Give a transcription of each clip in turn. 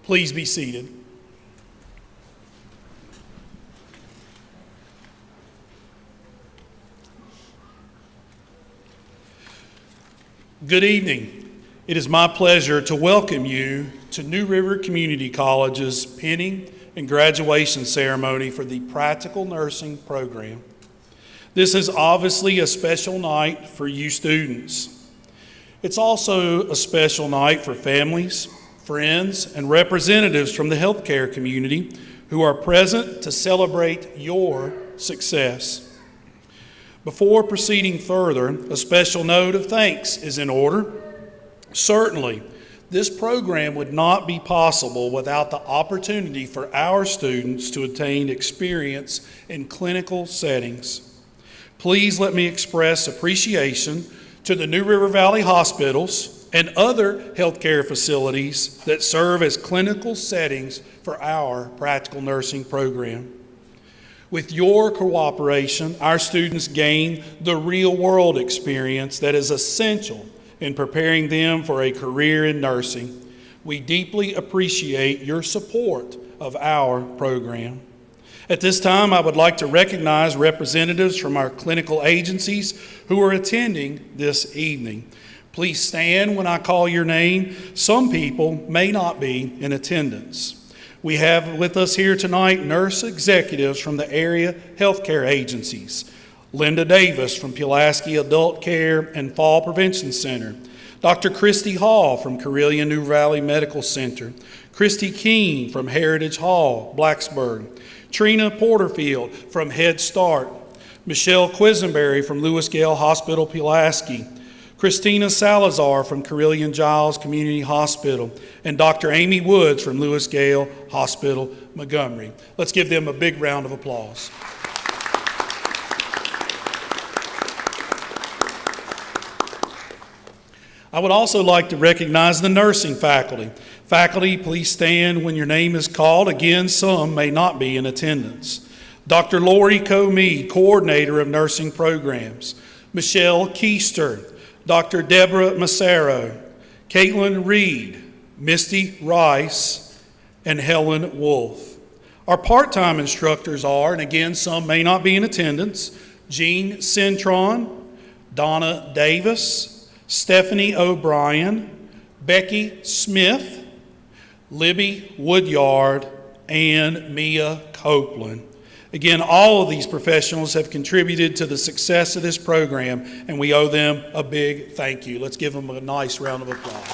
Please be seated. Good evening. It is my pleasure to welcome you to New River Community College's pinning and graduation ceremony for the Practical Nursing program. This is obviously a special night for you students. It's also a special night for families, friends, and representatives from the healthcare community who are present to celebrate your success. Before proceeding further, a special note of thanks is in order. Certainly, this program would not be possible without the opportunity for our students to attain experience in clinical settings. Please let me express appreciation to the New River Valley hospitals and other healthcare facilities that serve as clinical settings for our practical nursing program. With your cooperation, our students gain the real-world experience that is essential in preparing them for a career in nursing. We deeply appreciate your support of our program. At this time, I would like to recognize representatives from our clinical agencies who are attending this evening. Please stand when I call your name. Some people may not be in attendance. We have with us here tonight nurse executives from the area healthcare agencies. Linda Davis from Pulaski Adult Care and Fall Prevention Center. Dr. Christy Hall from Carilion New Valley Medical Center. Christy Keene from Heritage Hall, Blacksburg. Trina Porterfield from Head Start. Michelle Quisenberry from Lewis Gale Hospital, Pulaski. Christina Salazar from Carilion Giles Community Hospital, and Dr. Amy Woods from Lewis Gale Hospital, Montgomery. Let's give them a big round of applause. I would also like to recognize the nursing faculty. Faculty, please stand when your name is called. Again, some may not be in attendance. Dr. Lori Comead, Coordinator of Nursing Programs. Michelle Keister, Dr. Deborah Massaro, Caitlin Reed, Misty Rice, and Helen Wolf. Our part-time instructors are, and again, some may not be in attendance, Jean Centron, Donna Davis, Stephanie O'Brien, Becky Smith, Libby Woodyard, and Mia Copeland. Again, all of these professionals have contributed to the success of this program, and we owe them a big thank you. Let's give them a nice round of applause.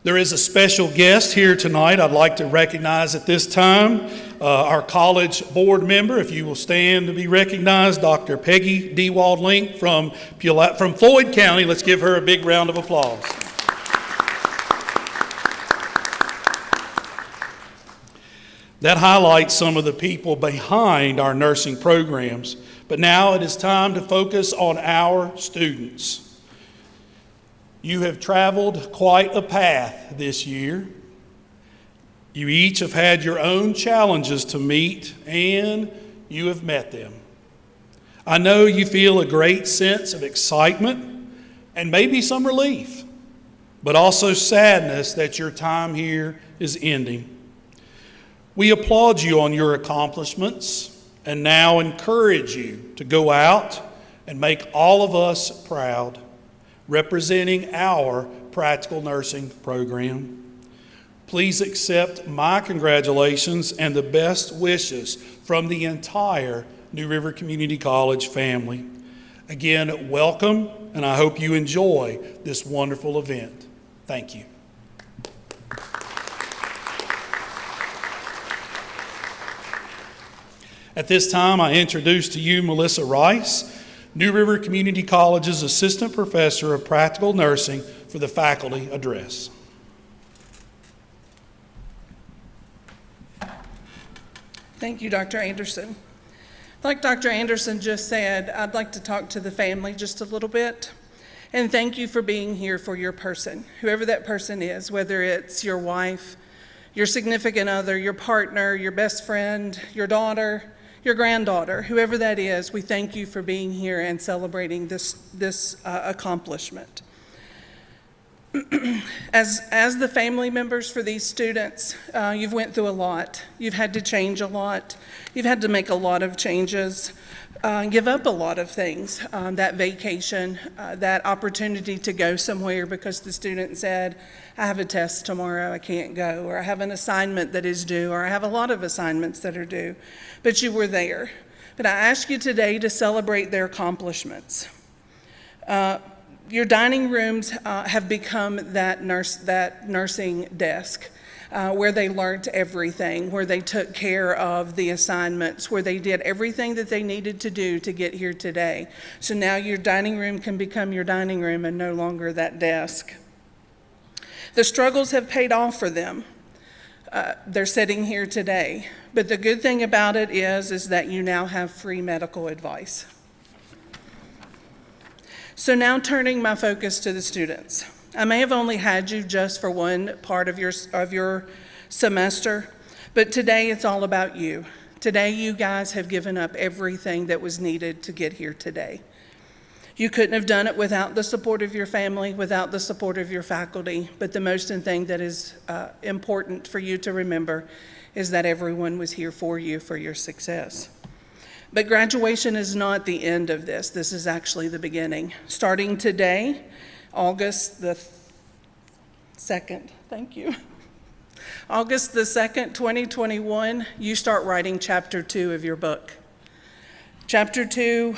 There is a special guest here tonight I'd like to recognize at this time. Our college board member, if you will stand to be recognized, Dr. Peggy Dewald-Link from Floyd County. Let's give her a big round of applause. That highlights some of the people behind our nursing programs. But now it is time to focus on our students. You have traveled quite a path this year. You each have had your own challenges to meet, and you have met them. I know you feel a great sense of excitement and maybe some relief, but also sadness that your time here is ending. We applaud you on your accomplishments and now encourage you to go out and make all of us proud, representing our practical nursing program. Please accept my congratulations and the best wishes from the entire New River Community College family. Again, welcome, and I hope you enjoy this wonderful event. Thank you. At this time, I introduce to you Melissa Rice, New River Community College's Assistant Professor of Practical Nursing, for the faculty address. Thank you, Dr. Anderson. Like Dr. Anderson just said, I'd like to talk to the family just a little bit. And thank you for being here for your person, whoever that person is, whether it's your wife, your significant other, your partner, your best friend, your daughter, your granddaughter, whoever that is, we thank you for being here and celebrating this accomplishment. As the family members for these students, you've went through a lot. You've had to change a lot. You've had to make a lot of changes, give up a lot of things. That vacation, that opportunity to go somewhere because the student said, I have a test tomorrow, I can't go, or I have an assignment that is due, or I have a lot of assignments that are due. But you were there. But I ask you today to celebrate their accomplishments. Your dining rooms have become that nursing desk where they learned everything, where they took care of the assignments, where they did everything that they needed to do to get here today. So now your dining room can become your dining room and no longer that desk. The struggles have paid off for them. They're sitting here today. But the good thing about it is that you now have free medical advice. So now turning my focus to the students. I may have only had you just for one part of your semester, but today it's all about you. Today you guys have given up everything that was needed to get here today. You couldn't have done it without the support of your family, without the support of your faculty, but the most thing that is important for you to remember is that everyone was here for you, for your success. But graduation is not the end of this. This is actually the beginning. Starting today, August the 2nd, thank you. August the 2nd, 2021, you start writing chapter 2 of your book. Chapter 2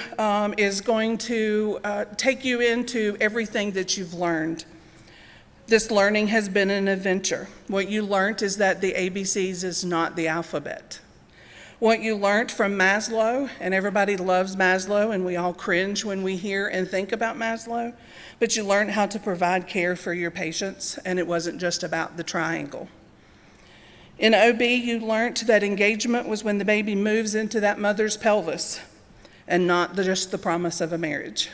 is going to take you into everything that you've learned. This learning has been an adventure. What you learned is that the ABCs is not the alphabet. What you learned from Maslow, and everybody loves Maslow, and we all cringe when we hear and think about Maslow, but you learned how to provide care for your patients, and it wasn't just about the triangle. In OB, you learned that engagement was when the baby moves into that mother's pelvis, and not just the promise of a marriage.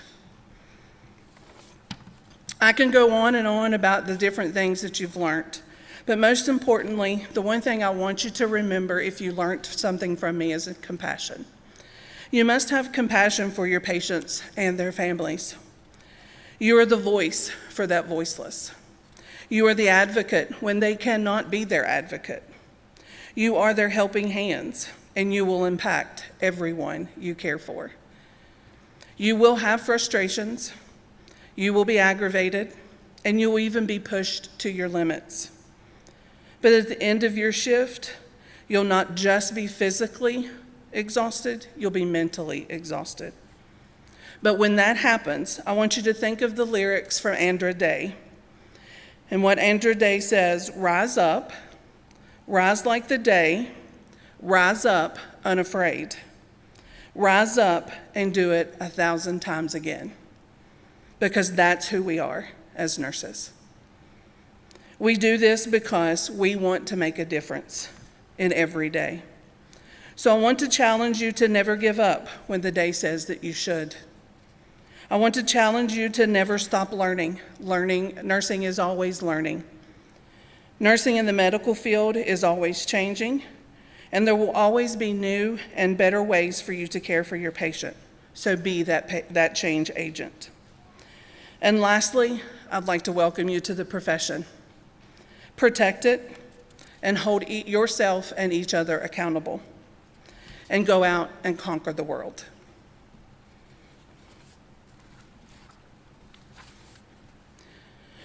I can go on and on about the different things that you've learned. But most importantly, the one thing I want you to remember if you learned something from me is compassion. You must have compassion for your patients and their families. You are the voice for that voiceless. You are the advocate when they cannot be their advocate. You are their helping hands, and you will impact everyone you care for. You will have frustrations, you will be aggravated, and you will even be pushed to your limits. But at the end of your shift, you'll not just be physically exhausted, you'll be mentally exhausted. But when that happens, I want you to think of the lyrics from Andra Day. And what Andra Day says, rise up, rise like the day, rise up unafraid. Rise up and do it 1,000 times again. Because that's who we are as nurses. We do this because we want to make a difference in every day. So I want to challenge you to never give up when the day says that you should. I want to challenge you to never stop learning. Nursing is always learning. Nursing in the medical field is always changing, and there will always be new and better ways for you to care for your patient. So be that change agent. And lastly, I'd like to welcome you to the profession. Protect it and hold yourself and each other accountable. And go out and conquer the world.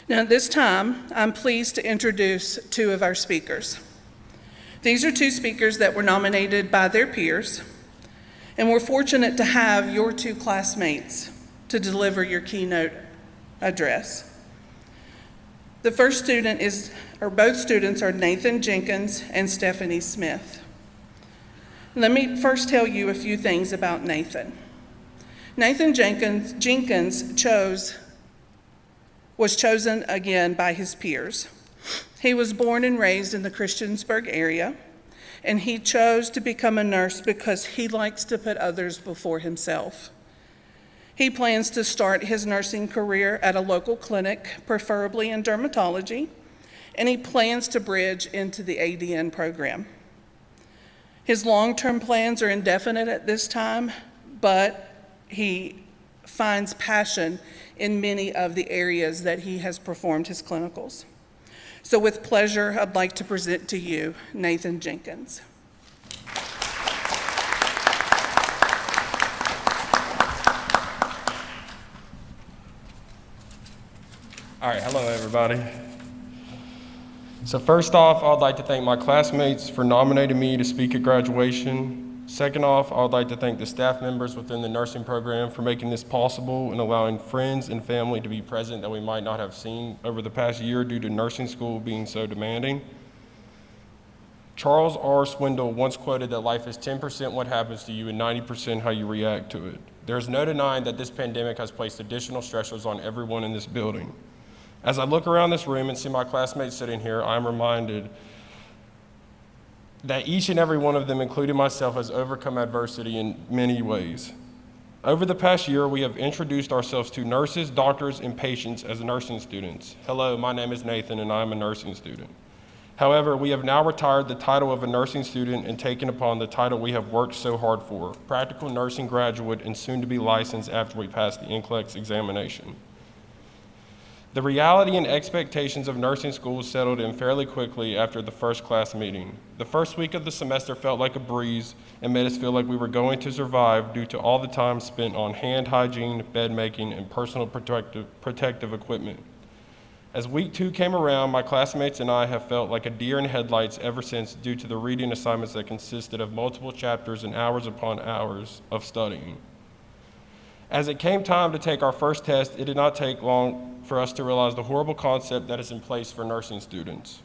Now at this time, I'm pleased to introduce two of our speakers. These are two speakers that were nominated by their peers, and we're fortunate to have your two classmates to deliver your keynote address. The first student both students are Nathan Jenkins and Stephanie Smith. Let me first tell you a few things about Nathan. Nathan Jenkins was chosen again by his peers. He was born and raised in the Christiansburg area, and he chose to become a nurse because he likes to put others before himself. He plans to start his nursing career at a local clinic, preferably in dermatology, and he plans to bridge into the ADN program. His long-term plans are indefinite at this time, but he finds passion in many of the areas that he has performed his clinicals. So with pleasure, I'd like to present to you Nathan Jenkins. All right, hello everybody. So first off, I'd like to thank my classmates for nominating me to speak at graduation. Second off, I'd like to thank the staff members within the nursing program for making this possible and allowing friends and family to be present that we might not have seen over the past year due to nursing school being so demanding. Charles R. Swindoll once quoted that life is 10% what happens to you and 90% how you react to it. There's no denying that this pandemic has placed additional stressors on everyone in this building. As I look around this room and see my classmates sitting here, I'm reminded that each and every one of them, including myself, has overcome adversity in many ways. Over the past year, we have introduced ourselves to nurses, doctors, and patients as nursing students. Hello, my name is Nathan, and I'm a nursing student. However, we have now retired the title of a nursing student and taken upon the title we have worked so hard for, practical nursing graduate and soon to be licensed after we pass the NCLEX examination. The reality and expectations of nursing school settled in fairly quickly after the first class meeting. The first week of the semester felt like a breeze and made us feel like we were going to survive due to all the time spent on hand hygiene, bed making, and personal protective equipment. As week 2 came around, my classmates and I have felt like a deer in headlights ever since due to the reading assignments that consisted of multiple chapters and hours upon hours of studying. As it came time to take our first test, it did not take long for us to realize the horrible concept that is in place for nursing students.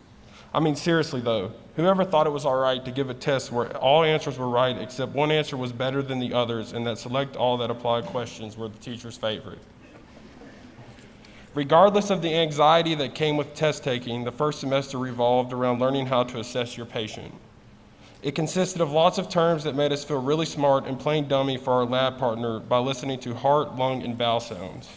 I mean, seriously though, whoever thought it was all right to give a test where all answers were right except one answer was better than the others and that select all that applied questions were the teacher's favorite? Regardless of the anxiety that came with test taking, the first semester revolved around learning how to assess your patient. It consisted of lots of terms that made us feel really smart and playing dummy for our lab partner by listening to heart, lung, and bowel sounds.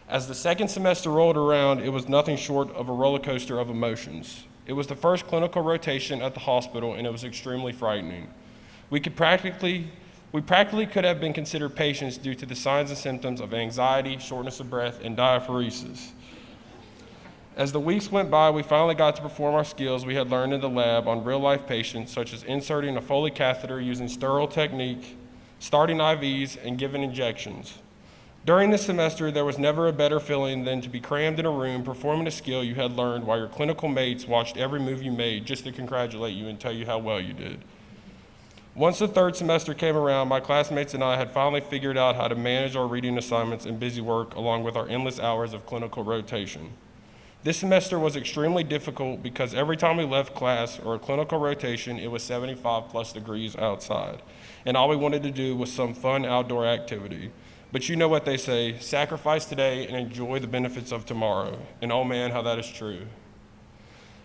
As the second semester rolled around, it was nothing short of a roller coaster of emotions. It was the first clinical rotation at the hospital, and it was extremely frightening. We practically could have been considered patients due to the signs and symptoms of anxiety, shortness of breath, and diaphoresis. As the weeks went by, we finally got to perform our skills we had learned in the lab on real-life patients, such as inserting a Foley catheter using sterile technique, starting IVs, and giving injections. During this semester, there was never a better feeling than to be crammed in a room performing a skill you had learned while your clinical mates watched every move you made just to congratulate you and tell you how well you did. Once the third semester came around, my classmates and I had finally figured out how to manage our reading assignments and busy work along with our endless hours of clinical rotation. This semester was extremely difficult because every time we left class or a clinical rotation, it was 75+ degrees outside, and all we wanted to do was some fun outdoor activity. But you know what they say, sacrifice today and enjoy the benefits of tomorrow. And oh man, how that is true.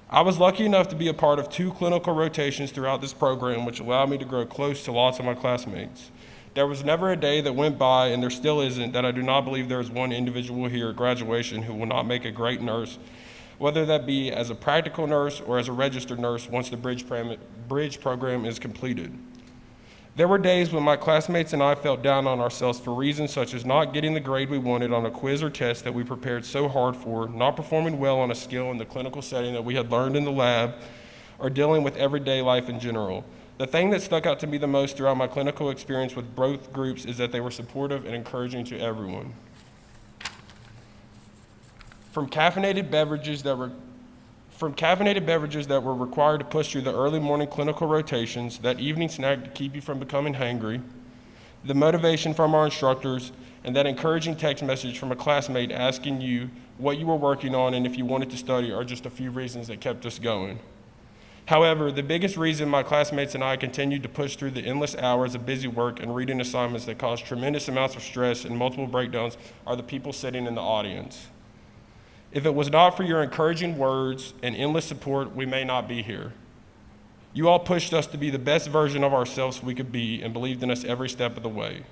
I was lucky enough to be a part of 2 clinical rotations throughout this program, which allowed me to grow close to lots of my classmates. There was never a day that went by, and there still isn't, that I do not believe there is one individual here at graduation who will not make a great nurse, whether that be as a practical nurse or as a registered nurse once the bridge program is completed. There were days when my classmates and I felt down on ourselves for reasons such as not getting the grade we wanted on a quiz or test that we prepared so hard for, not performing well on a skill in the clinical setting that we had learned in the lab, or dealing with everyday life in general. The thing that stuck out to me the most throughout my clinical experience with both groups is that they were supportive and encouraging to everyone. From caffeinated beverages that were required to push through the early morning clinical rotations, that evening snack to keep you from becoming hangry, the motivation from our instructors, and that encouraging text message from a classmate asking you what you were working on and if you wanted to study are just a few reasons that kept us going. However, the biggest reason my classmates and I continued to push through the endless hours of busy work and reading assignments that caused tremendous amounts of stress and multiple breakdowns are the people sitting in the audience. If it was not for your encouraging words and endless support, we may not be here. You all pushed us to be the best version of ourselves we could be and believed in us every step of the way.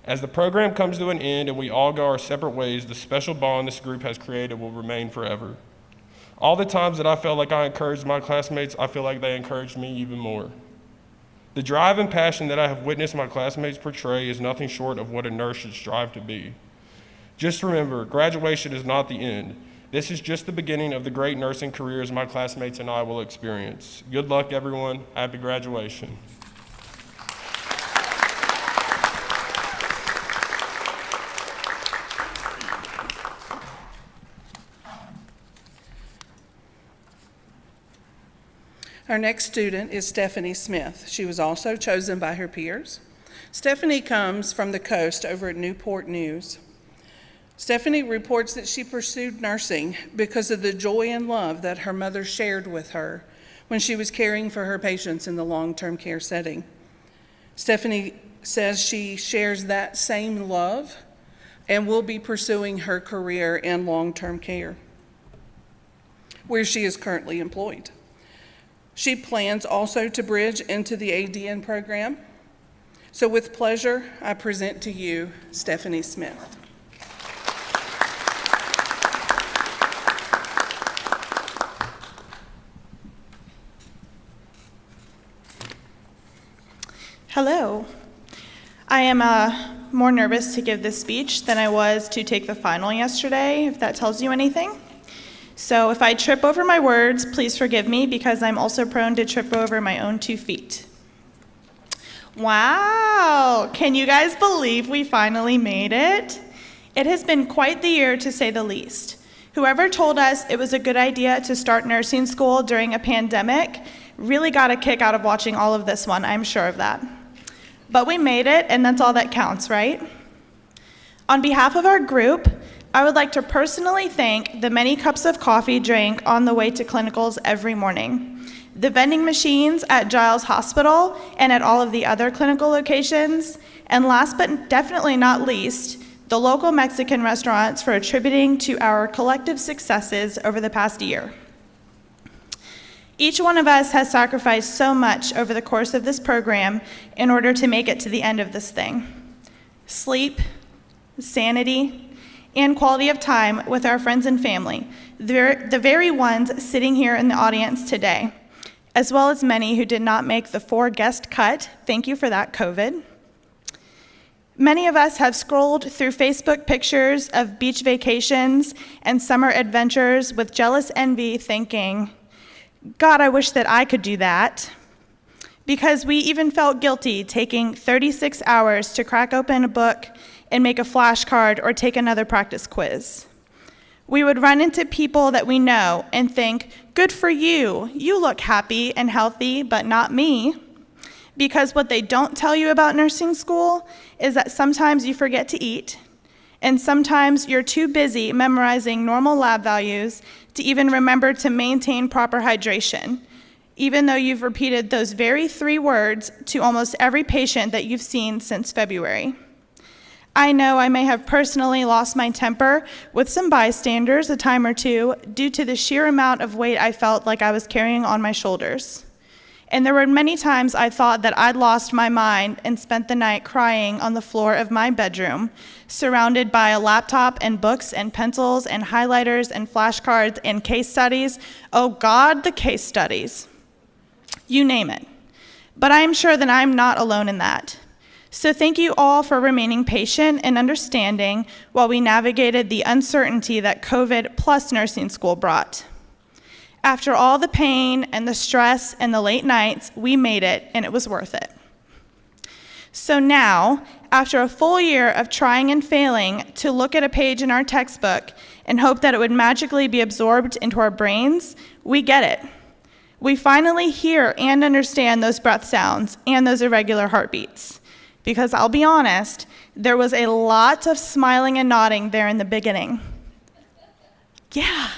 As the program comes to an end and we all go our separate ways, the special bond this group has created will remain forever. All the times that I felt like I encouraged my classmates, I feel like they encouraged me even more. The drive and passion that I have witnessed my classmates portray is nothing short of what a nurse should strive to be. Just remember, graduation is not the end. This is just the beginning of the great nursing careers my classmates and I will experience. Good luck, everyone. Happy graduation. Our next student is Stephanie Smith. She was also chosen by her peers. Stephanie comes from the coast over at Newport News. Stephanie reports that she pursued nursing because of the joy and love that her mother shared with her when she was caring for her patients in the long-term care setting. Stephanie says she shares that same love and will be pursuing her career in long-term care, where she is currently employed. She plans also to bridge into the ADN program. So with pleasure, I present to you Stephanie Smith. Hello. I am more nervous to give this speech than I was to take the final yesterday, if that tells you anything. So if I trip over my words, please forgive me, because I'm also prone to trip over my own 2 feet. Wow, can you guys believe we finally made it? It has been quite the year, to say the least. Whoever told us it was a good idea to start nursing school during a pandemic really got a kick out of watching all of this one, I'm sure of that. But we made it, and that's all that counts, right? On behalf of our group, I would like to personally thank the many cups of coffee drank on the way to clinicals every morning, the vending machines at Giles Hospital and at all of the other clinical locations, and last but definitely not least, the local Mexican restaurants for attributing to our collective successes over the past year. Each one of us has sacrificed so much over the course of this program in order to make it to the end of this thing. Sleep, sanity, and quality of time with our friends and family, the very ones sitting here in the audience today, as well as many who did not make the 4 guest cut. Thank you for that, COVID. Many of us have scrolled through Facebook pictures of beach vacations and summer adventures with jealous envy, thinking, God, I wish that I could do that. Because we even felt guilty taking 36 hours to crack open a book and make a flashcard or take another practice quiz. We would run into people that we know and think, good for you, you look happy and healthy, but not me. Because what they don't tell you about nursing school is that sometimes you forget to eat, and sometimes you're too busy memorizing normal lab values to even remember to maintain proper hydration, even though you've repeated those very 3 words to almost every patient that you've seen since February. I know I may have personally lost my temper with some bystanders a time or two due to the sheer amount of weight I felt like I was carrying on my shoulders. And there were many times I thought that I'd lost my mind and spent the night crying on the floor of my bedroom, surrounded by a laptop and books and pencils and highlighters and flashcards and case studies. Oh God, the case studies. You name it. But I am sure that I'm not alone in that. So thank you all for remaining patient and understanding while we navigated the uncertainty that COVID plus nursing school brought. After all the pain and the stress and the late nights, we made it, and it was worth it. So now, after a full year of trying and failing to look at a page in our textbook and hope that it would magically be absorbed into our brains, we get it. We finally hear and understand those breath sounds and those irregular heartbeats. Because I'll be honest, there was a lot of smiling and nodding there in the beginning. Yeah,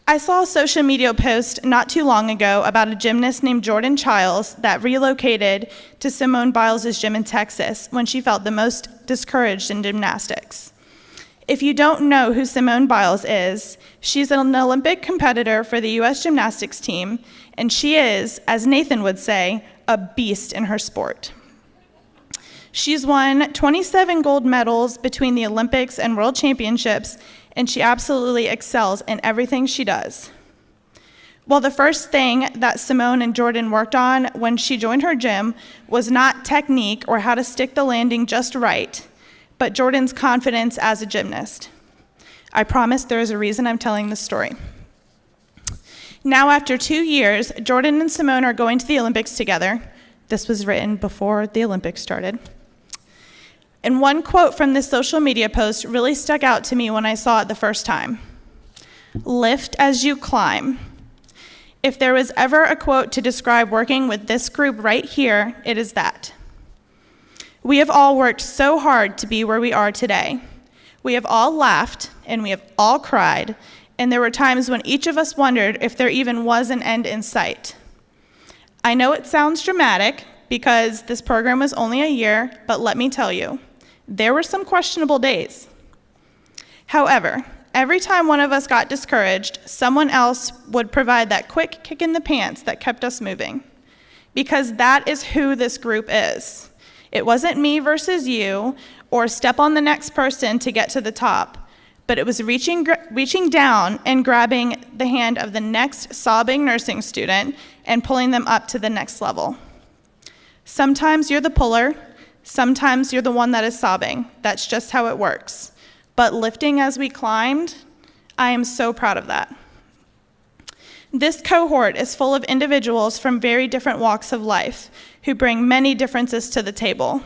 I saw a social media post not too long ago about a gymnast named Jordan Childs that relocated to Simone Biles' gym in Texas when she felt the most discouraged in gymnastics. If you don't know who Simone Biles is, she's an Olympic competitor for the U.S. gymnastics team, and she is, as Nathan would say, a beast in her sport. She's won 27 gold medals between the Olympics and World Championships and she absolutely excels in everything she does. Well, the first thing that Simone and Jordan worked on when she joined her gym was not technique or how to stick the landing just right, but Jordan's confidence as a gymnast. I promise there is a reason I'm telling this story. Now, after 2 years, Jordan and Simone are going to the Olympics together. This was written before the Olympics started. And one quote from this social media post really stuck out to me when I saw it the first time. Lift as you climb. If there was ever a quote to describe working with this group right here, it is that. We have all worked so hard to be where we are today. We have all laughed and we have all cried, and there were times when each of us wondered if there even was an end in sight. I know it sounds dramatic because this program was only a year, but let me tell you, there were some questionable days. However, every time one of us got discouraged, someone else would provide that quick kick in the pants that kept us moving. Because that is who this group is. It wasn't me versus you, or step on the next person to get to the top, but it was reaching down and grabbing the hand of the next sobbing nursing student and pulling them up to the next level. Sometimes you're the puller, sometimes you're the one that is sobbing. That's just how it works. But lifting as we climbed, I am so proud of that. This cohort is full of individuals from very different walks of life who bring many differences to the table.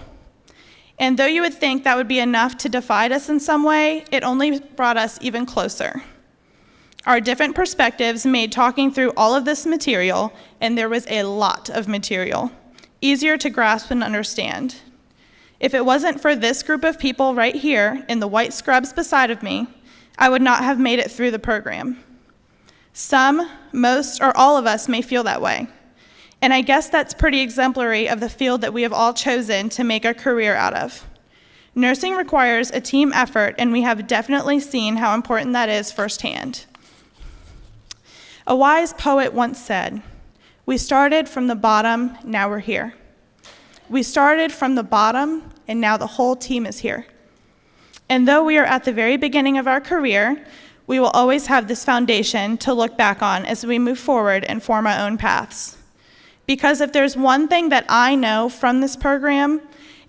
And though you would think that would be enough to divide us in some way, it only brought us even closer. Our different perspectives made talking through all of this material, and there was a lot of material, easier to grasp and understand. If it wasn't for this group of people right here in the white scrubs beside of me, I would not have made it through the program. Some, most, or all of us may feel that way. And I guess that's pretty exemplary of the field that we have all chosen to make a career out of. Nursing requires a team effort, and we have definitely seen how important that is firsthand. A wise poet once said, "We started from the bottom, now we're here." We started from the bottom, and now the whole team is here. And though we are at the very beginning of our career, we will always have this foundation to look back on as we move forward and form our own paths. Because if there's one thing that I know from this program,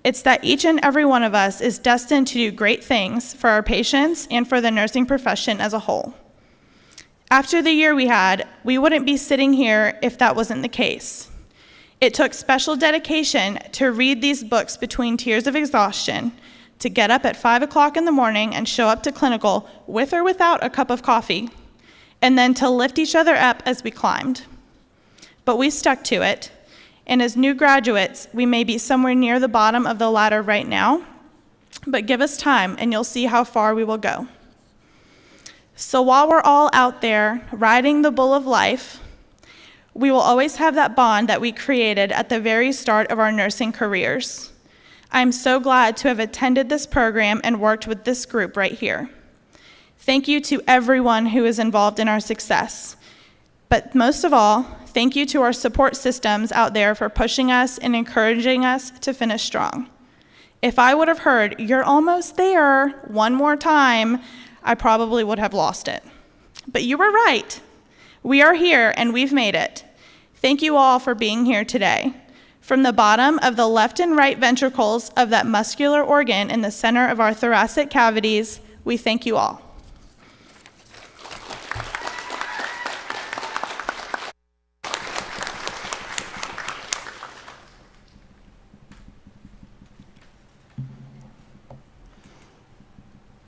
it's that each and every one of us is destined to do great things for our patients and for the nursing profession as a whole. After the year we had, we wouldn't be sitting here if that wasn't the case. It took special dedication to read these books between tears of exhaustion, to get up at 5 o'clock in the morning and show up to clinical with or without a cup of coffee, and then to lift each other up as we climbed. But we stuck to it, and as new graduates, we may be somewhere near the bottom of the ladder right now, but give us time and you'll see how far we will go. So while we're all out there riding the bull of life, we will always have that bond that we created at the very start of our nursing careers. I'm so glad to have attended this program and worked with this group right here. Thank you to everyone who is involved in our success. But most of all, thank you to our support systems out there for pushing us and encouraging us to finish strong. If I would have heard, "You're almost there," one more time, I probably would have lost it. But you were right. We are here and we've made it. Thank you all for being here today. From the bottom of the left and right ventricles of that muscular organ in the center of our thoracic cavities, we thank you all.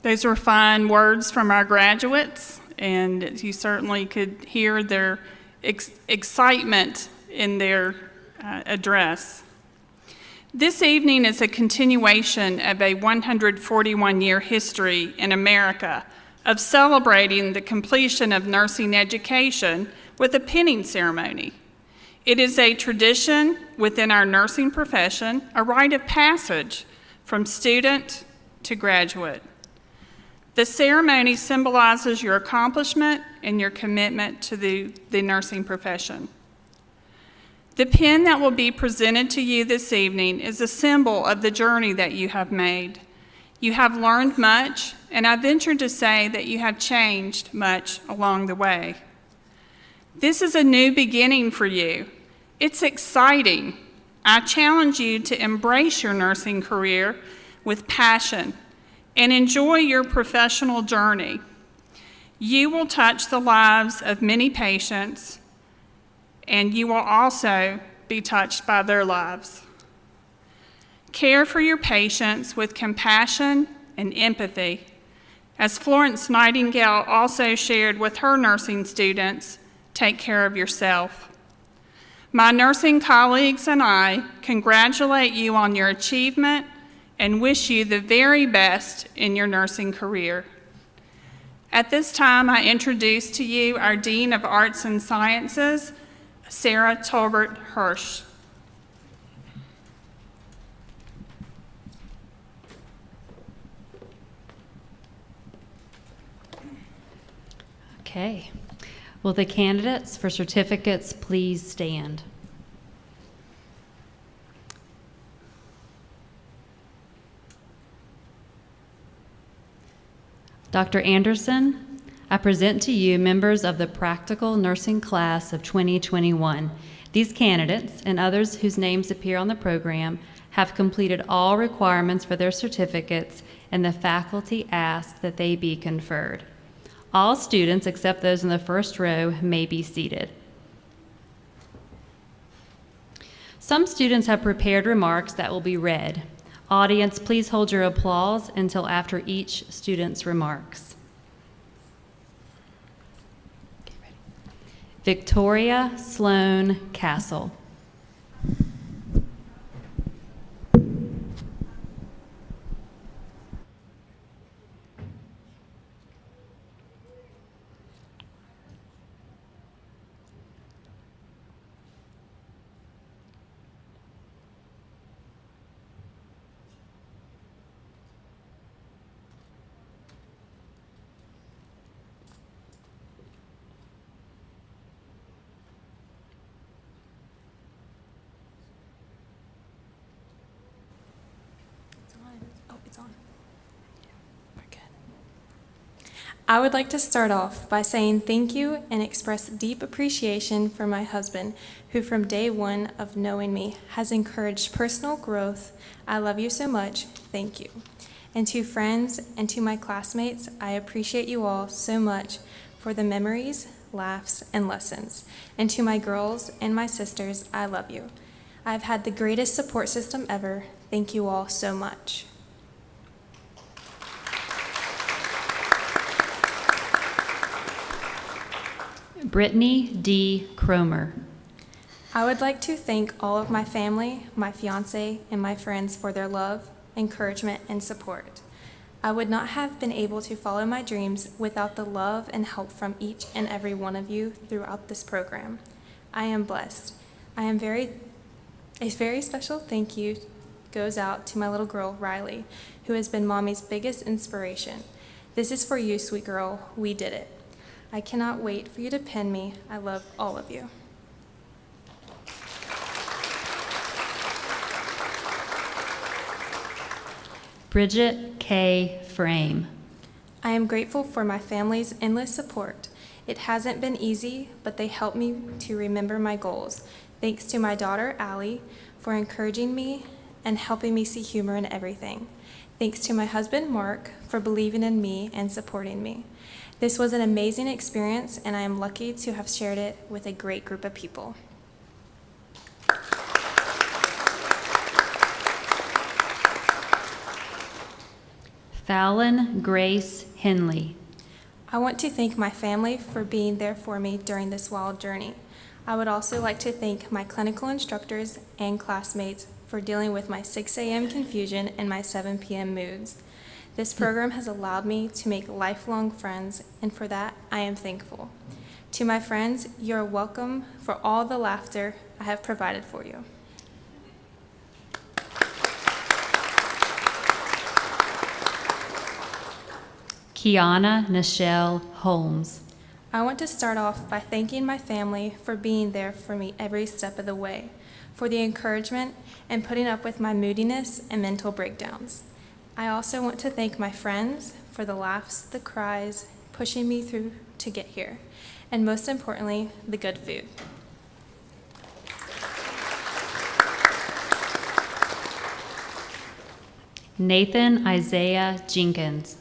Those were fine words from our graduates, and you certainly could hear their excitement in their address. This evening is a continuation of a 141-year history in America of celebrating the completion of nursing education with a pinning ceremony. It is a tradition within our nursing profession, a rite of passage from student to graduate. The ceremony symbolizes your accomplishment and your commitment to the nursing profession. The pin that will be presented to you this evening is a symbol of the journey that you have made. You have learned much, and I venture to say that you have changed much along the way. This is a new beginning for you. It's exciting. I challenge you to embrace your nursing career with passion and enjoy your professional journey. You will touch the lives of many patients, and you will also be touched by their lives. Care for your patients with compassion and empathy. As Florence Nightingale also shared with her nursing students, take care of yourself. My nursing colleagues and I congratulate you on your achievement and wish you the very best in your nursing career. At this time, I introduce to you our Dean of Arts and Sciences, Sarah Tolbert Hirsch. Okay. Will the candidates for certificates please stand? Dr. Anderson, I present to you members of the Practical Nursing Class of 2021. These candidates and others whose names appear on the program have completed all requirements for their certificates, and the faculty ask that they be conferred. All students, except those in the first row, may be seated. Some students have prepared remarks that will be read. Audience, please hold your applause until after each student's remarks. Victoria Sloan Castle. I would like to start off by saying thank you and express deep appreciation for my husband, who from day one of knowing me has encouraged personal growth. I love you so much. Thank you. And to friends and to my classmates, I appreciate you all so much for the memories, laughs, and lessons. And to my girls and my sisters, I love you. I've had the greatest support system ever. Thank you all so much. Brittany D. Cromer. I would like to thank all of my family, my fiance, and my friends for their love, encouragement, and support. I would not have been able to follow my dreams without the love and help from each and every one of you throughout this program. I am blessed. A very special thank you goes out to my little girl, Riley, who has been Mommy's biggest inspiration. This is for you, sweet girl. We did it. I cannot wait for you to pin me. I love all of you. Bridget K. Frame. I am grateful for my family's endless support. It hasn't been easy, but they help me to remember my goals. Thanks to my daughter, Allie, for encouraging me and helping me see humor in everything. Thanks to my husband, Mark, for believing in me and supporting me. This was an amazing experience, and I am lucky to have shared it with a great group of people. Fallon Grace Henley. I want to thank my family for being there for me during this wild journey. I would also like to thank my clinical instructors and classmates for dealing with my 6 a.m. confusion and my 7 p.m. moods. This program has allowed me to make lifelong friends, and for that, I am thankful. To my friends, you're welcome for all the laughter I have provided for you. Kiana Nichelle Holmes. I want to start off by thanking my family for being there for me every step of the way, for the encouragement and putting up with my moodiness and mental breakdowns. I also want to thank my friends for the laughs, the cries, pushing me through to get here, and most importantly, the good food. Nathan Isaiah Jenkins.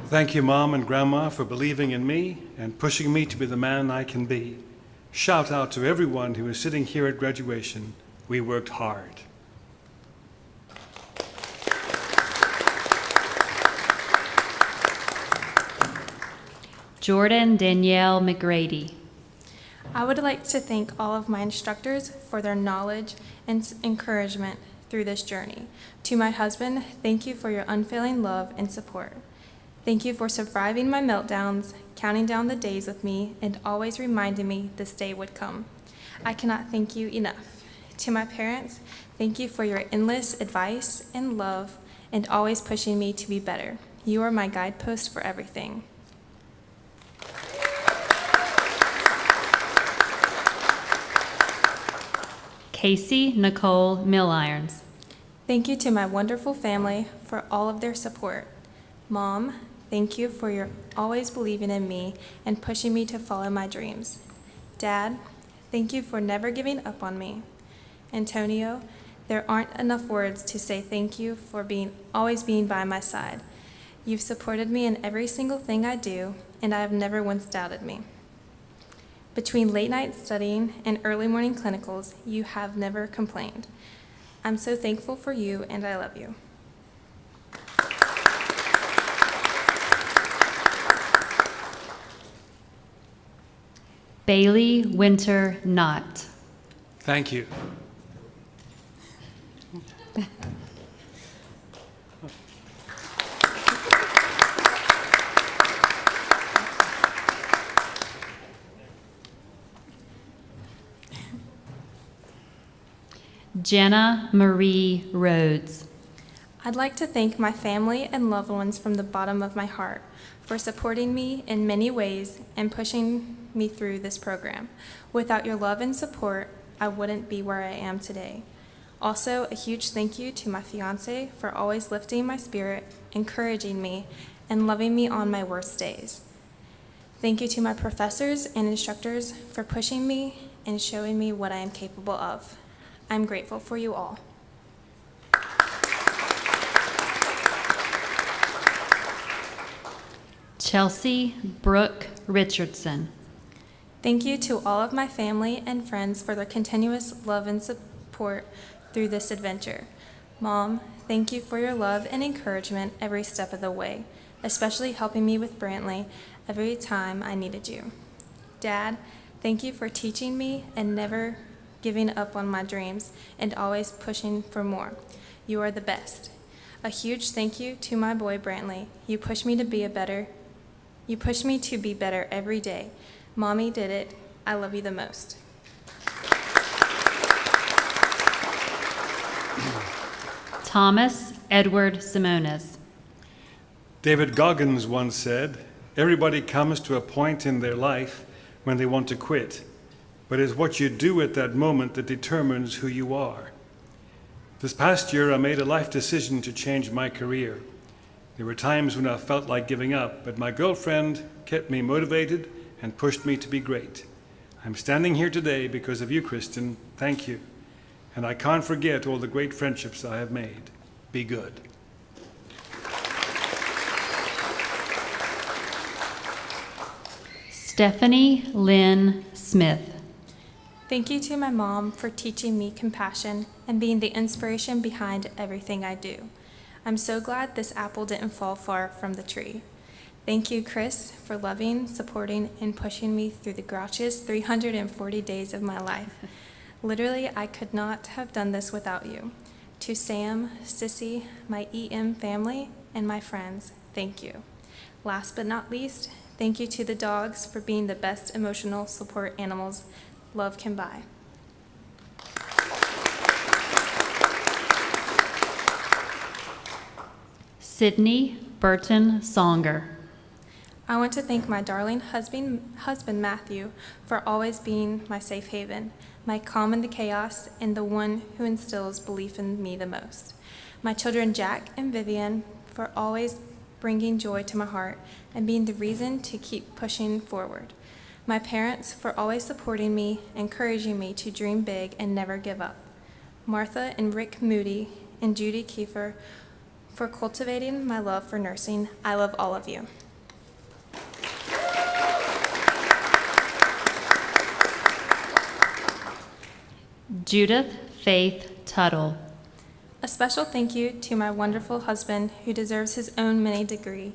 Thank you, Mom and Grandma, for believing in me and pushing me to be the man I can be. Shout out to everyone who is sitting here at graduation. We worked hard. Jordan Danielle McGrady. I would like to thank all of my instructors for their knowledge and encouragement through this journey. To my husband, thank you for your unfailing love and support. Thank you for surviving my meltdowns, counting down the days with me, and always reminding me this day would come. I cannot thank you enough. To my parents, thank you for your endless advice and love and always pushing me to be better. You are my guidepost for everything. Casey Nicole Millirons. Thank you to my wonderful family for all of their support. Mom, thank you for your always believing in me and pushing me to follow my dreams. Dad, thank you for never giving up on me. Antonio, there aren't enough words to say thank you for always being by my side. You've supported me in every single thing I do, and I have never once doubted me. Between late night studying and early morning clinicals, you have never complained. I'm so thankful for you, and I love you. Bailey Winter Knott. Thank you. Jenna Marie Rhodes. I'd like to thank my family and loved ones from the bottom of my heart for supporting me in many ways and pushing me through this program. Without your love and support, I wouldn't be where I am today. Also, a huge thank you to my fiance for always lifting my spirit, encouraging me, and loving me on my worst days. Thank you to my professors and instructors for pushing me and showing me what I am capable of. I'm grateful for you all. Chelsea Brooke Richardson. Thank you to all of my family and friends for their continuous love and support through this adventure. Mom, thank you for your love and encouragement every step of the way, especially helping me with Brantley every time I needed you. Dad, thank you for teaching me and never giving up on my dreams and always pushing for more. You are the best. A huge thank you to my boy Brantley. You push me to be better every day. Mommy did it. I love you the most. Thomas Edward Simones. David Goggins once said, "Everybody comes to a point in their life when they want to quit, but it's what you do at that moment that determines who you are." This past year, I made a life decision to change my career. There were times when I felt like giving up, but my girlfriend kept me motivated and pushed me to be great. I'm standing here today because of you, Kristen. Thank you. And I can't forget all the great friendships I have made. Be good. Stephanie Lynn Smith. Thank you to my mom for teaching me compassion and being the inspiration behind everything I do. I'm so glad this apple didn't fall far from the tree. Thank you, Chris, for loving, supporting, and pushing me through the grouchiest 340 days of my life. Literally, I could not have done this without you. To Sam, Sissy, my EM family, and my friends, thank you. Last but not least, thank you to the dogs for being the best emotional support animals love can buy. Sydney Burton Songer. I want to thank my darling husband Matthew for always being my safe haven, my calm in the chaos, and the one who instills belief in me the most. My children Jack and Vivian for always bringing joy to my heart and being the reason to keep pushing forward. My parents for always supporting me, encouraging me to dream big and never give up. Martha and Rick Moody and Judy Kiefer for cultivating my love for nursing. I love all of you. Judith Faith Tuttle. A special thank you to my wonderful husband who deserves his own mini degree,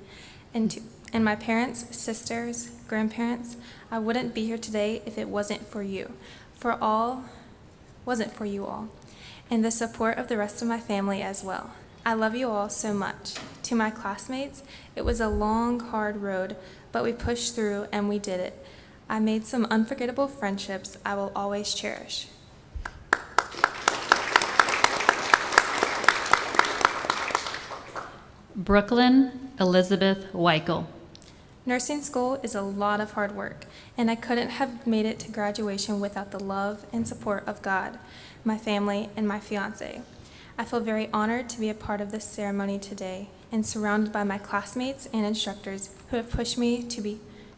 and my parents, sisters, grandparents. I wouldn't be here today if it wasn't for you all, and the support of the rest of my family as well. I love you all so much. To my classmates, it was a long, hard road, but we pushed through and we did it. I made some unforgettable friendships I will always cherish. Brooklyn Elizabeth Weichel. Nursing school is a lot of hard work, and I couldn't have made it to graduation without the love and support of God, my family, and my fiance. I feel very honored to be a part of this ceremony today and surrounded by my classmates and instructors who have pushed me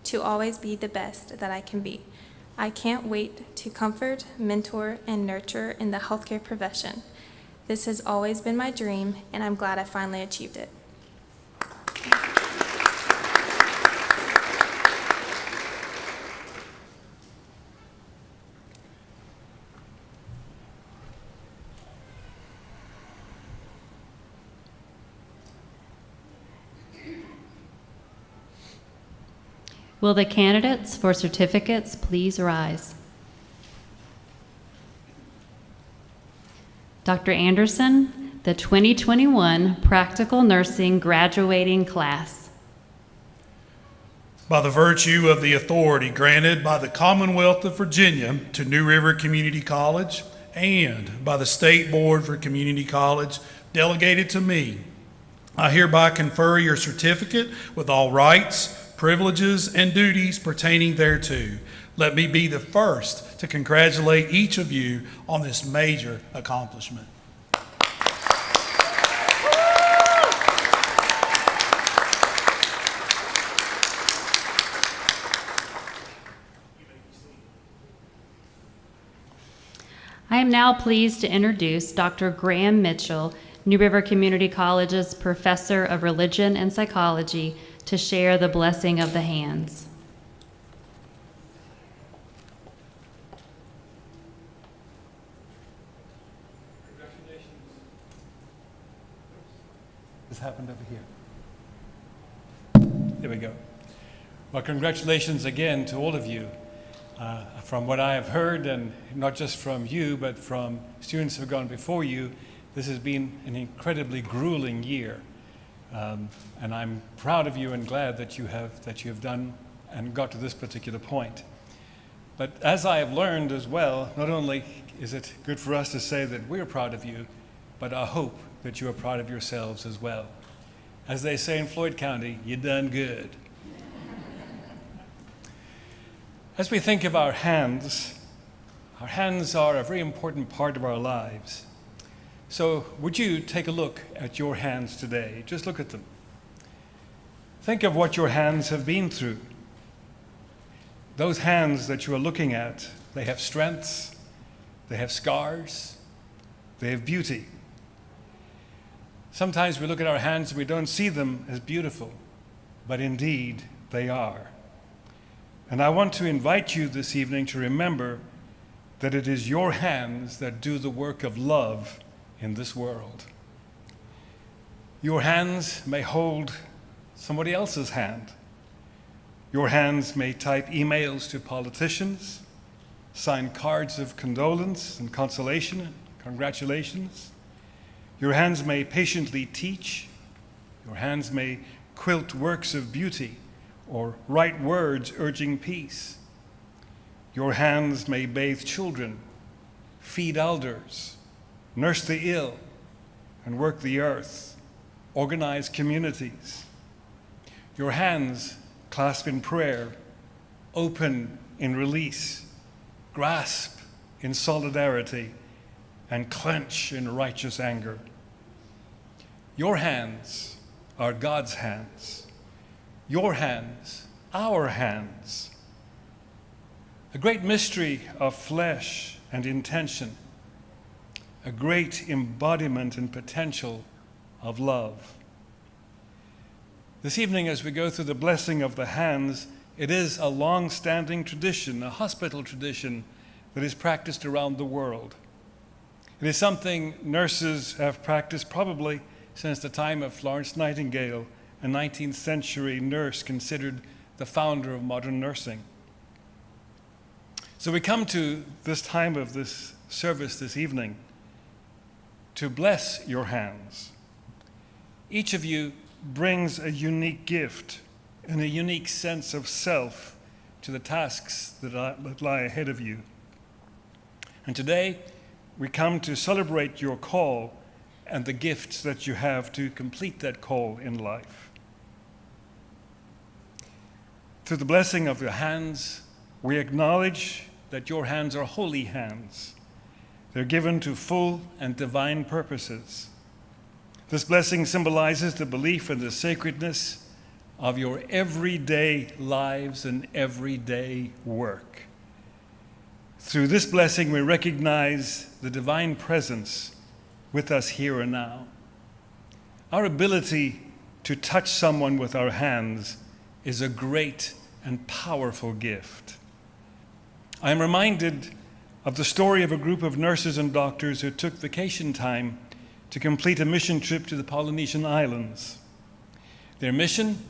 to always be the best that I can be. I can't wait to comfort, mentor, and nurture in the healthcare profession. This has always been my dream, and I'm glad I finally achieved it. Will the candidates for certificates please rise? Dr. Anderson, the 2021 Practical Nursing graduating class. By the virtue of the authority granted by the Commonwealth of Virginia to New River Community College and by the State Board for Community College delegated to me, I hereby confer your certificate with all rights, privileges, and duties pertaining thereto. Let me be the first to congratulate each of you on this major accomplishment. I am now pleased to introduce Dr. Graham Mitchell, New River Community College's Professor of Religion and Psychology, to share the blessing of the hands. This happened over here. There we go. Well, congratulations again to all of you. From what I have heard, and not just from you, but from students who have gone before you, this has been an incredibly grueling year. And I'm proud of you and glad that you have done and got to this particular point. But as I have learned as well, not only is it good for us to say that we're proud of you, but I hope that you are proud of yourselves as well. As they say in Floyd County, you done good. As we think of our hands are a very important part of our lives. So would you take a look at your hands today? Just look at them. Think of what your hands have been through. Those hands that you are looking at, they have strengths, they have scars, they have beauty. Sometimes we look at our hands and we don't see them as beautiful, but indeed they are. And I want to invite you this evening to remember that it is your hands that do the work of love in this world. Your hands may hold somebody else's hand. Your hands may type emails to politicians, sign cards of condolence and consolation and congratulations. Your hands may patiently teach. Your hands may quilt works of beauty or write words urging peace. Your hands may bathe children, feed elders, nurse the ill, and work the earth, organize communities. Your hands clasp in prayer, open in release, grasp in solidarity, and clench in righteous anger. Your hands are God's hands. Your hands, our hands. A great mystery of flesh and intention. A great embodiment and potential of love. This evening, as we go through the blessing of the hands, it is a long-standing tradition, a hospital tradition that is practiced around the world. It is something nurses have practiced probably since the time of Florence Nightingale, a 19th century nurse considered the founder of modern nursing. So we come to this time of this service this evening to bless your hands. Each of you brings a unique gift and a unique sense of self to the tasks that lie ahead of you. And today, we come to celebrate your call and the gifts that you have to complete that call in life. Through the blessing of your hands, we acknowledge that your hands are holy hands. They're given to full and divine purposes. This blessing symbolizes the belief in the sacredness of your everyday lives and everyday work. Through this blessing, we recognize the divine presence with us here and now. Our ability to touch someone with our hands is a great and powerful gift. I am reminded of the story of a group of nurses and doctors who took vacation time to complete a mission trip to the Polynesian Islands. Their mission?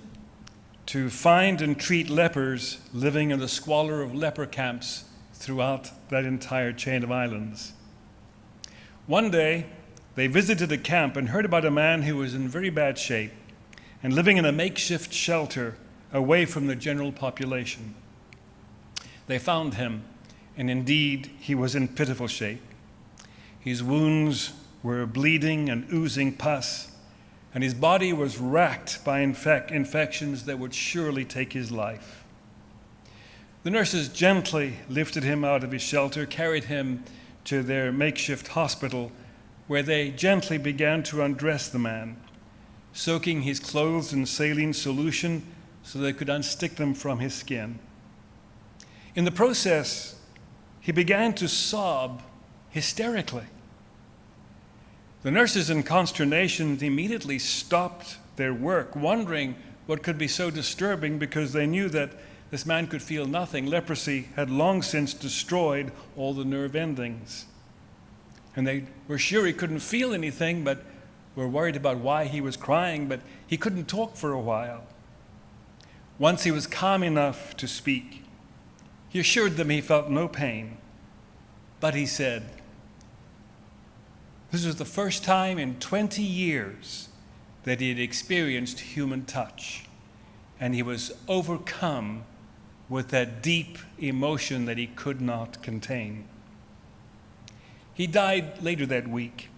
To find and treat lepers living in the squalor of leper camps throughout that entire chain of islands. One day, they visited a camp and heard about a man who was in very bad shape and living in a makeshift shelter away from the general population. They found him, and indeed, he was in pitiful shape. His wounds were bleeding and oozing pus, and his body was racked by infections that would surely take his life. The nurses gently lifted him out of his shelter, carried him to their makeshift hospital, where they gently began to undress the man, soaking his clothes in saline solution so they could unstick them from his skin. In the process, he began to sob hysterically. The nurses, in consternation, immediately stopped their work, wondering what could be so disturbing, because they knew that this man could feel nothing. Leprosy had long since destroyed all the nerve endings. And they were sure he couldn't feel anything, but were worried about why he was crying, but he couldn't talk for a while. Once he was calm enough to speak, he assured them he felt no pain. But he said, this was the first time in 20 years that he had experienced human touch, and he was overcome with that deep emotion that he could not contain. He died later that week,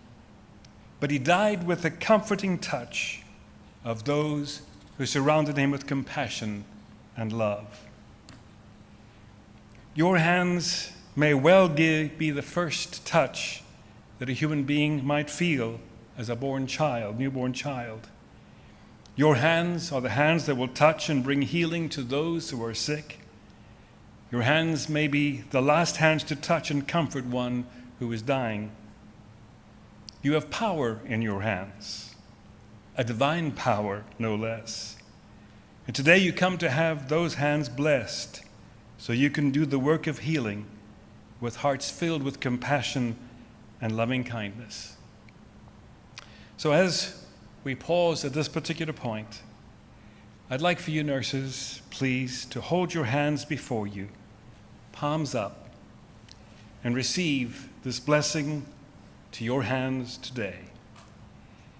but he died with the comforting touch of those who surrounded him with compassion and love. Your hands may well be the first touch that a human being might feel as a newborn child. Your hands are the hands that will touch and bring healing to those who are sick. Your hands may be the last hands to touch and comfort one who is dying. You have power in your hands, a divine power, no less. And today you come to have those hands blessed so you can do the work of healing with hearts filled with compassion and loving kindness. So as we pause at this particular point, I'd like for you nurses, please, to hold your hands before you, palms up, and receive this blessing to your hands today.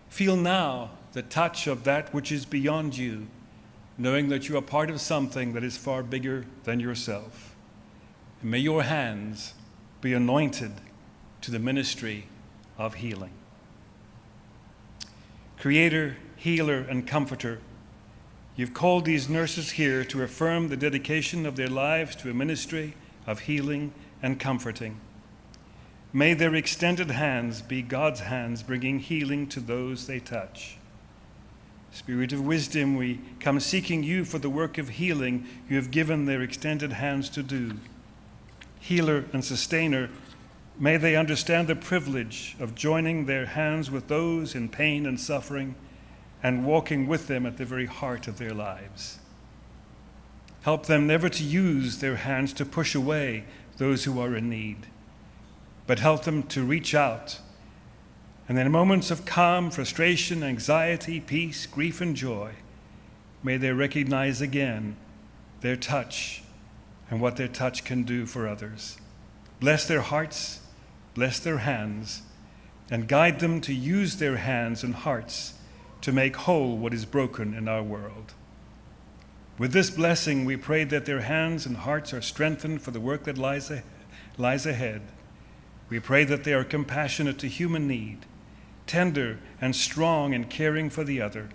Feel now the touch of that which is beyond you, knowing that you are part of something that is far bigger than yourself. And may your hands be anointed to the ministry of healing. Creator, healer, and comforter, you've called these nurses here to affirm the dedication of their lives to a ministry of healing and comforting. May their extended hands be God's hands, bringing healing to those they touch. Spirit of wisdom, we come seeking you for the work of healing you have given their extended hands to do. Healer and sustainer, may they understand the privilege of joining their hands with those in pain and suffering and walking with them at the very heart of their lives. Help them never to use their hands to push away those who are in need, but help them to reach out. And in moments of calm, frustration, anxiety, peace, grief, and joy, may they recognize again their touch and what their touch can do for others. Bless their hearts, bless their hands, and guide them to use their hands and hearts to make whole what is broken in our world. With this blessing, we pray that their hands and hearts are strengthened for the work that lies ahead. We pray that they are compassionate to human need, tender and strong in caring for the other,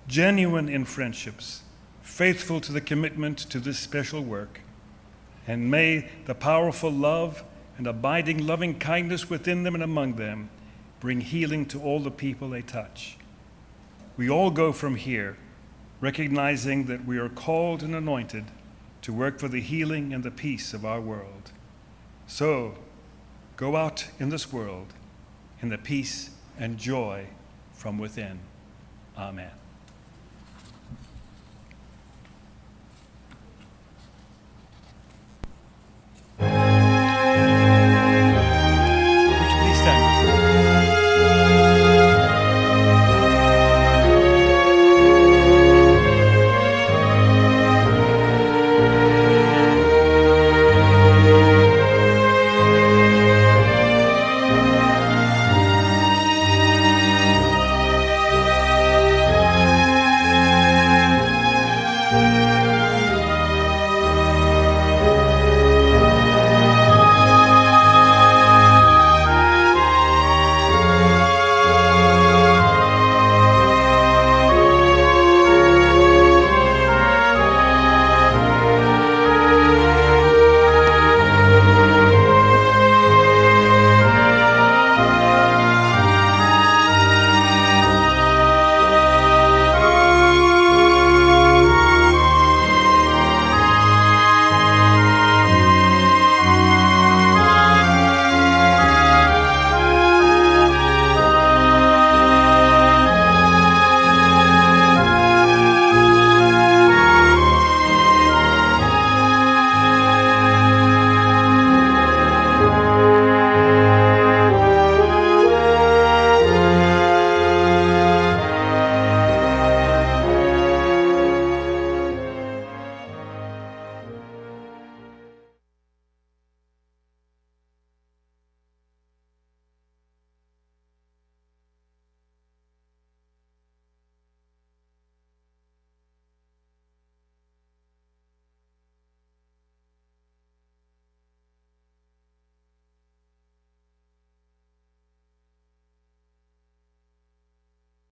genuine in friendships, faithful to the commitment to this special work. And may the powerful love and abiding loving kindness within them and among them bring healing to all the people they touch. We all go from here recognizing that we are called and anointed to work for the healing and the peace of our world. So, go out in this world in the peace and joy from within. Amen.